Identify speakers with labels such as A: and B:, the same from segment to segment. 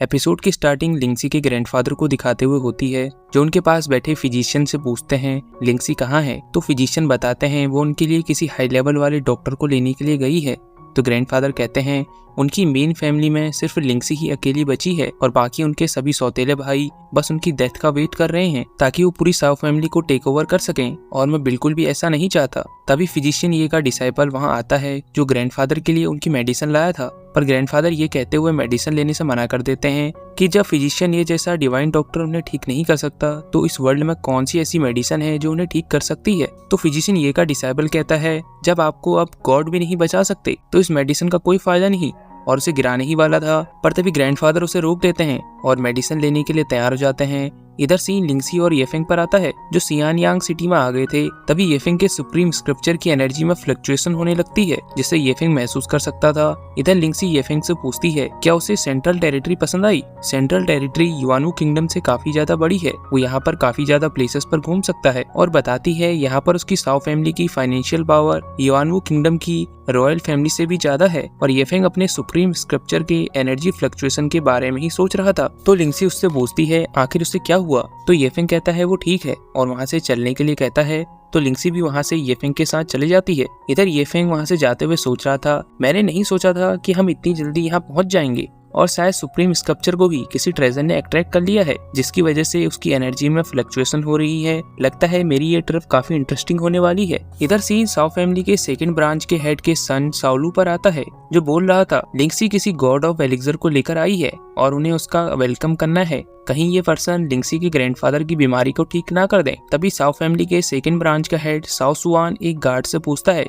A: Episode की starting लिंगसी के grandfather को दिखाते हुए होती है, जो उनके पास बैठे फिजिशियन से पूछते हैं लिंगसी कहाँ है। तो फिजिशियन बताते हैं वो उनके लिए किसी हाई लेवल वाले डॉक्टर को लेने के लिए गई है। तो ग्रैंडफादर कहते हैं उनकी मेन फैमिली में सिर्फ लिंगसी ही अकेली बची है और बाकी उनके सभी सौतेले भाई बस उनकी डेथ का वेट कर रहे हैं ताकि वो पूरी साउ फैमिली को टेक ओवर कर सकें, और मैं बिल्कुल भी ऐसा नहीं चाहता। तभी फिजिशियन ये का डिसाइपल वहां आता है जो ग्रैंडफादर के लिए उनकी मेडिसिन लाया था, पर ग्रैंडफादर ये कहते हुए मेडिसिन लेने से मना कर देते हैं कि जब फिजिशियन ये जैसा डिवाइन डॉक्टर उन्हें ठीक नहीं कर सकता तो इस वर्ल्ड में कौन सी ऐसी मेडिसिन है जो उन्हें ठीक कर सकती है। तो फिजिशियन ये का डिसाइपल कहता है जब आपको अब गॉड भी नहीं बचा सकते तो इस मेडिसिन का कोई फायदा नहीं, और उसे गिराने ही वाला था। पर तभी ग्रैंडफादर उसे रोक देते हैं और मेडिसिन लेने के लिए तैयार हो जाते हैं। इधर सीन लिंगसी और येफेंग पर आता है जो सियानयांग सिटी में आ गए थे। तभी येफेंग के सुप्रीम स्क्रिप्चर की एनर्जी में फ्लक्चुएशन होने लगती है जिससे येफेंग महसूस कर सकता था। इधर लिंगसी येफेंग से पूछती है क्या उसे सेंट्रल टेरिटरी पसंद आई। सेंट्रल टेरिटरी युआनू किंगडम से काफी ज्यादा बड़ी है, वो यहाँ पर काफी ज्यादा प्लेसेस पर घूम सकता है, और बताती है यहाँ पर उसकी साउ फैमिली की फाइनेंशियल पावर युआनू किंगडम की रॉयल फैमिली से भी ज्यादा है। और येफेंग अपने सुप्रीम स्क्रिप्चर के एनर्जी फ्लक्चुएशन के बारे में ही सोच रहा था। तो लिंगसी उससे पूछती है आखिर उससे क्या हुआ। तो येफेंग कहता है वो ठीक है और वहाँ से चलने के लिए कहता है। तो लिंगसी भी वहाँ से येफेंग के साथ चले जाती है। इधर येफेंग वहाँ से जाते हुए सोच रहा था मैंने नहीं सोचा था कि हम इतनी जल्दी यहाँ पहुँच जाएंगे, और शायद सुप्रीम स्कल्पचर को भी किसी ट्रेजर ने अट्रैक्ट कर लिया है जिसकी वजह से उसकी एनर्जी में फ्लक्चुएशन हो रही है। लगता है मेरी ये ट्रिप काफी इंटरेस्टिंग होने वाली है। इधर सीन साउ फैमिली के सेकंड ब्रांच के हेड के सन साउलू पर आता है जो बोल रहा था लिंगसी किसी गॉड ऑफ एलिक्सर को लेकर आई है और उन्हें उसका वेलकम करना है, कहीं ये पर्सन लिंगसी के ग्रैंडफादर की बीमारी को ठीक ना कर दें। तभी साउ फैमिली के सेकंड ब्रांच का हेड साउ सुआन एक गार्ड से पूछता है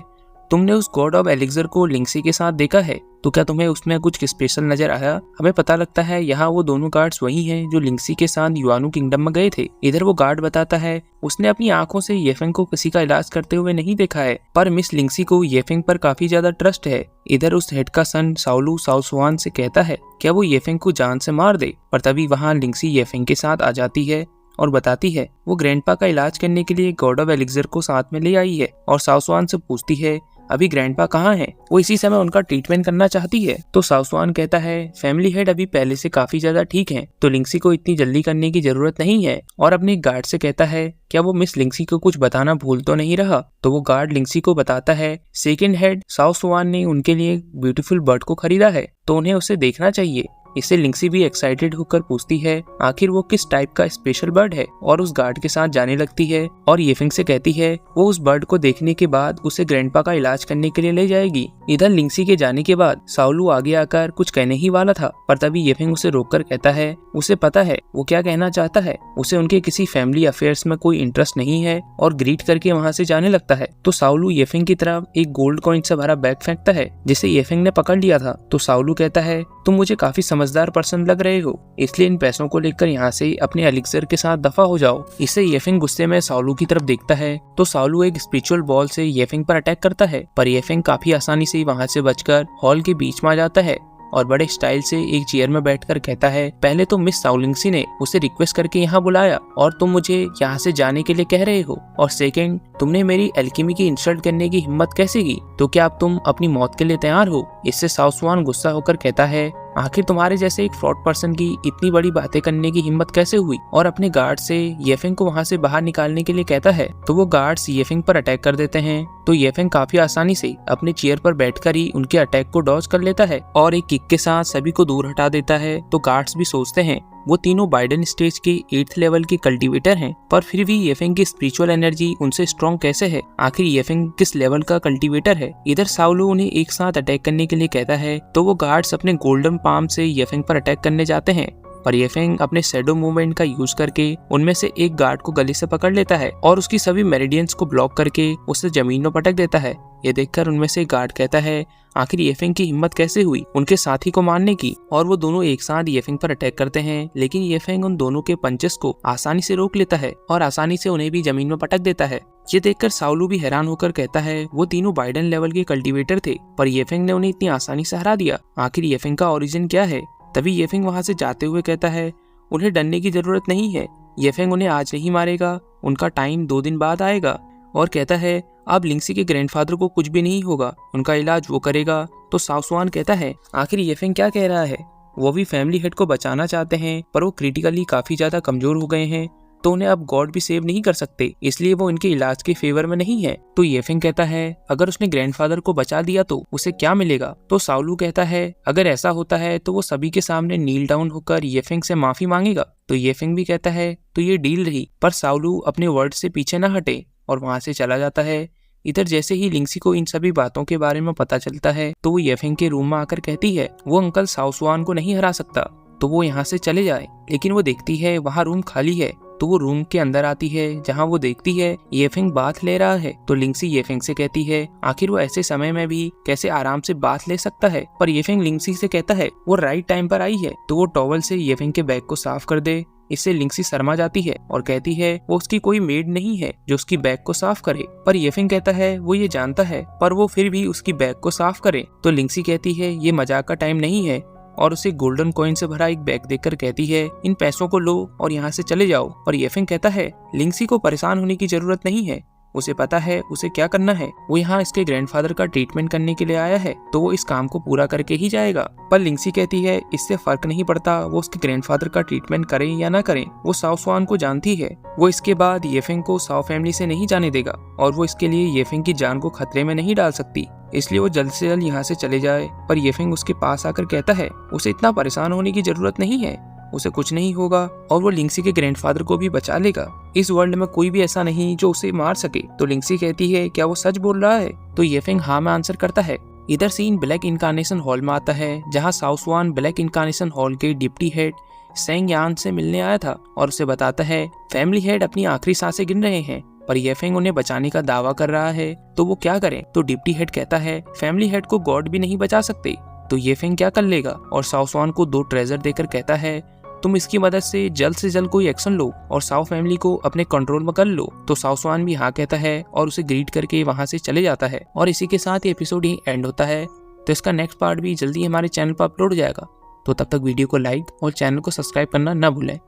A: तुमने उस गॉड ऑफ एलिक्सर को लिंगसी के साथ देखा है, तो क्या तुम्हें उसमें कुछ स्पेशल नजर आया। हमें पता लगता है यहाँ वो दोनों गार्ड्स वही हैं जो लिंगसी के साथ युआनू किंगडम में गए थे। इधर वो गार्ड बताता है उसने अपनी आंखों से येफेंग को किसी का इलाज करते हुए नहीं देखा है, पर मिस लिंगसी को येफेंग पर काफी ज्यादा ट्रस्ट है। इधर उस हेड का सन साउलू साउ सुआन से कहता है क्या वो येफेंग को जान से मार दे, पर तभी वहाँ लिंगसी येफेंग के साथ आ जाती है और बताती है वो ग्रैंडपा का इलाज करने के लिए गॉड ऑफ एलिक्सर को साथ में ले आई है, और साउ सुआन से पूछती है अभी ग्रैंडपा कहाँ है, वो इसी समय उनका ट्रीटमेंट करना चाहती है। तो साउ सुआन कहता है फैमिली हेड अभी पहले से काफी ज्यादा ठीक हैं, तो लिंगसी को इतनी जल्दी करने की जरूरत नहीं है, और अपने गार्ड से कहता है क्या वो मिस लिंगसी को कुछ बताना भूल तो नहीं रहा। तो वो गार्ड लिंगसी को बताता है सेकंड हेड साउ सुआन ने उनके लिए ब्यूटीफुल बर्ड को खरीदा है तो उन्हें उसे देखना चाहिए। इससे लिंगसी भी एक्साइटेड होकर पूछती है आखिर वो किस टाइप का स्पेशल बर्ड है, और उस गार्ड के साथ जाने लगती है और येफेंग से कहती है वो उस बर्ड को देखने के बाद उसे ग्रैंडपा का इलाज करने के लिए ले जाएगी। इधर लिंगसी के जाने के बाद साउलू आगे आकर कुछ कहने ही वाला था, पर तभी येफेंग उसे रोककर कहता है उसे पता है वो क्या कहना चाहता है, उसे उनके किसी फैमिली अफेयर्स में कोई इंटरेस्ट नहीं है, और ग्रीट करके वहाँ से जाने लगता है। तो साउलू येफेंग की तरफ एक गोल्ड कॉइन से भरा बैग फेंकता है जिसे येफेंग ने पकड़ लिया था। तो साउलू कहता है तुम मुझे काफी समझदार पर्सन लग रहे हो, इसलिए इन पैसों को लेकर यहाँ से अपने एलिक्सर के साथ दफा हो जाओ। इससे येफेंग गुस्से में साउलू की तरफ देखता है तो साउलू एक स्पिरिचुअल बॉल से येफेंग पर अटैक करता है, पर येफेंग काफी आसानी से वहाँ से बचकर हॉल के बीच में आ जाता है और बड़े स्टाइल से एक चेयर में बैठकर कहता है पहले तो मिस साउ लिंगसी ने उसे रिक्वेस्ट करके यहाँ बुलाया और तुम मुझे यहाँ से जाने के लिए कह रहे हो, और सेकंड तुमने मेरी एल्केमी की इंसल्ट करने की हिम्मत कैसे की, तो क्या अब तुम अपनी मौत के लिए तैयार हो। इससे साउ सुआन गुस्सा होकर कहता है आखिर तुम्हारे जैसे एक फ्रॉड पर्सन की इतनी बड़ी बातें करने की हिम्मत कैसे हुई, और अपने गार्ड से येफेंग को वहाँ से बाहर निकालने के लिए कहता है। तो वो गार्ड्स येफेंग पर अटैक कर देते हैं, तो येफेंग काफी आसानी से अपने चेयर पर बैठकर ही उनके अटैक को डॉज कर लेता है और एक किक के साथ सभी को दूर हटा देता है। तो गार्ड्स भी सोचते हैं वो तीनों बाइडन स्टेज के 8th लेवल के कल्टीवेटर हैं, पर फिर भी येफेंग की स्पिरिचुअल एनर्जी उनसे स्ट्रॉन्ग कैसे है, आखिर येफेंग किस लेवल का कल्टीवेटर है। इधर साउलू उन्हें एक साथ अटैक करने के लिए कहता है, तो वो गार्ड्स अपने गोल्डन पाम से येफेंग पर अटैक करने जाते हैं, पर येफेंग अपने शैडो मूवमेंट का यूज करके उनमें से एक गार्ड को गले से पकड़ लेता है और उसकी सभी मेरिडियंस को ब्लॉक करके उसे जमीन में पटक देता है। ये देखकर उनमें से गार्ड कहता है आखिर येफेंग की हिम्मत कैसे हुई उनके साथी को मारने की, और वो दोनों एक साथ येफेंग पर अटैक करते हैं, लेकिन येफेंग उन दोनों के पंचेस को आसानी से रोक लेता है और आसानी से उन्हें भी जमीन में पटक देता है। ये देखकर साउलू भी हैरान होकर कहता है वो तीनों बाइडन लेवल के कल्टीवेटर थे, पर येफेंग ने उन्हें इतनी आसानी से हरा दिया, आखिर येफेंग का ओरिजिन क्या है। तभी येफेंग वहाँ से जाते हुए कहता है उन्हें डरने की जरूरत नहीं है, येफेंग उन्हें आज नहीं मारेगा, उनका टाइम 2 दिन बाद आएगा, और कहता है अब लिंगसी के ग्रैंडफादर को कुछ भी नहीं होगा, उनका इलाज वो करेगा। तो साउ सुआन कहता है आखिर येफेंग क्या कह रहा है, वो भी फैमिली हेड को बचाना चाहते हैं, पर वो क्रिटिकली काफी ज्यादा कमजोर हो गए हैं, तो उन्हें अब गॉड भी सेव नहीं कर सकते, इसलिए वो इनके इलाज के फेवर में नहीं है। तो येफिंग कहता है अगर उसने ग्रैंडफादर को बचा दिया तो उसे क्या मिलेगा। तो साउलू कहता है अगर ऐसा होता है तो वो सभी के सामने नील डाउन होकर येफिंग से माफी मांगेगा। तो येफिंग भी कहता है तो ये डील रही, पर साउलू अपने वर्ड से पीछे न हटे और वहां से चला जाता है। इधर जैसे ही लिंक्सी को इन सभी बातों के बारे में पता चलता है तो वो येफिंग के रूम में आकर कहती है वो अंकल साउसवान को नहीं हरा सकता, तो वो यहाँ से चले जाए। लेकिन वो देखती है वहाँ रूम खाली है, तो वो रूम के अंदर आती है जहाँ वो देखती है येफिंग बाथ ले रहा है। तो लिंक्सी येफिंग से कहती है आखिर वो ऐसे समय में भी कैसे आराम से बाथ ले सकता है, पर येफिंग लिंक्सी से कहता है वो राइट टाइम पर आई है, तो वो टॉवल से येफिंग के बैग को साफ कर दे। इससे लिंक्सी शर्मा जाती है और कहती है वो उसकी कोई मेड नहीं है जो उसकी बैग को साफ करे, पर येफिंग कहता है वो ये जानता है पर वो फिर भी उसकी बैग को साफ करे। तो लिंक्सी कहती है ये मजाक का टाइम नहीं है और उसे गोल्डन कॉइन से भरा एक बैग देकर कहती है इन पैसों को लो और यहाँ से चले जाओ। और येफिंग कहता है लिंक्सी को परेशान होने की जरूरत नहीं है, उसे पता है उसे क्या करना है, वो यहाँ इसके ग्रैंडफादर का ट्रीटमेंट करने के लिए आया है, तो वो इस काम को पूरा करके ही जाएगा। पर लिंक्सी कहती है इससे फर्क नहीं पड़ता वो उसके ग्रैंडफादर का ट्रीटमेंट करें या ना करें, वो साओ स्वान को जानती है, वो इसके बाद येफिंग को साओ फैमिली से नहीं जाने देगा और वो इसके लिए येफिंग की जान को खतरे में नहीं डाल सकती, इसलिए वो जल्द से जल्द यहाँ से चले जाए। पर येफिंग उसके पास आकर कहता है उसे इतना परेशान होने की जरूरत नहीं है, उसे कुछ नहीं होगा और वो लिंक्सी के ग्रैंडफादर को भी बचा लेगा। इस वर्ल्ड में कोई भी ऐसा नहीं जो उसे मार सके। तो लिंक्सी कहती है क्या वो सच बोल रहा है, तो येफिंग हाँ में आंसर करता है। इधर सीन ब्लैक इनकारनेशन हॉल में आता है जहाँ साओ स्वान ब्लैक इनकारनेशन हॉल के डिप्टी हेड सेंग यान से मिलने आया था और उसे बताता है फैमिली हेड अपनी आखिरी सांसें गिन रहे हैं, पर येफिंग उन्हें बचाने का दावा कर रहा है, तो वो क्या करें। तो डिप्टी हेड कहता है फैमिली हेड को गॉड भी नहीं बचा सकते, तो येफिंग क्या कर लेगा और साओ स्वान को 2 ट्रेजर देकर कहता है तुम इसकी मदद से जल्द कोई एक्शन लो और साओ फैमिली को अपने कंट्रोल में कर लो। तो साओ स्वान भी हाँ कहता है और उसे ग्रीट करके वहां से चले जाता है और इसी के साथ ये एपिसोड यही एंड होता है। तो इसका नेक्स्ट पार्ट भी जल्दी हमारे चैनल पर अपलोड हो जाएगा, तो तब तक वीडियो को लाइक और चैनल को सब्सक्राइब करना ना भूलें।